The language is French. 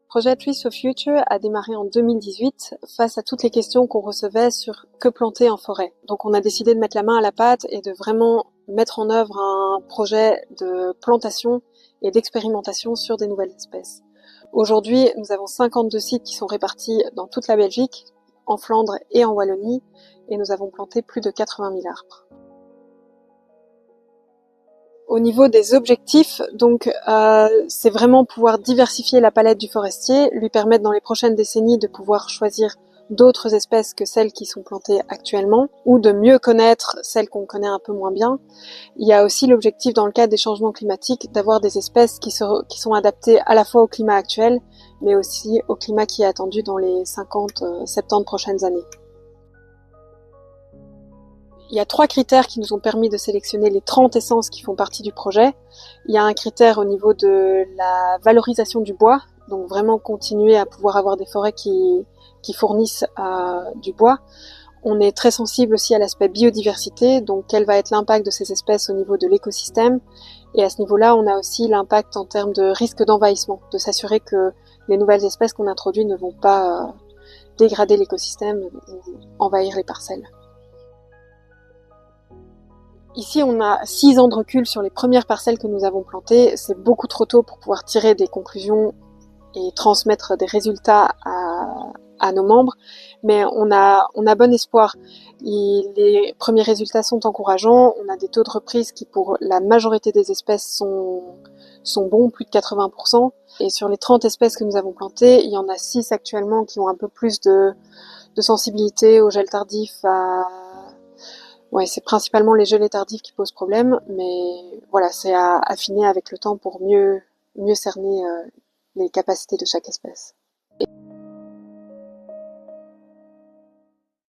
Le projet Trees for Future a démarré en 2018 face à toutes les questions qu'on recevait sur que planter en forêt. Donc on a décidé de mettre la main à la pâte et de vraiment mettre en œuvre un projet de plantation et d'expérimentation sur des nouvelles espèces. Aujourd'hui, nous avons 52 sites qui sont répartis dans toute la Belgique, en Flandre et en Wallonie, et nous avons planté plus de 80 000 arbres. Au niveau des objectifs, donc c'est vraiment pouvoir diversifier la palette du forestier, lui permettre dans les prochaines décennies de pouvoir choisir d'autres espèces que celles qui sont plantées actuellement, ou de mieux connaître celles qu'on connaît un peu moins bien. Il y a aussi l'objectif dans le cadre des changements climatiques d'avoir des espèces qui sont adaptées à la fois au climat actuel, mais aussi au climat qui est attendu dans les 50-70 prochaines années. Il y a 3 critères qui nous ont permis de sélectionner les 30 essences qui font partie du projet. Il y a un critère au niveau de la valorisation du bois, donc vraiment continuer à pouvoir avoir des forêts qui fournissent du bois. On est très sensible aussi à l'aspect biodiversité, donc quel va être l'impact de ces espèces au niveau de l'écosystème. Et à ce niveau-là, on a aussi l'impact en termes de risque d'envahissement, de s'assurer que les nouvelles espèces qu'on introduit ne vont pas dégrader l'écosystème ou envahir les parcelles. Ici, on a 6 ans de recul sur les premières parcelles que nous avons plantées. C'est beaucoup trop tôt pour pouvoir tirer des conclusions et transmettre des résultats à nos membres, mais on a bon espoir. Les premiers résultats sont encourageants. On a des taux de reprise qui, pour la majorité des espèces, sont bons, plus de 80%. Et sur les 30 espèces que nous avons plantées, il y en a 6 actuellement qui ont un peu plus de sensibilité au gel tardif, Ouais, c'est principalement les gelées tardives qui posent problème, mais voilà, c'est à affiner avec le temps pour mieux cerner les capacités de chaque espèce.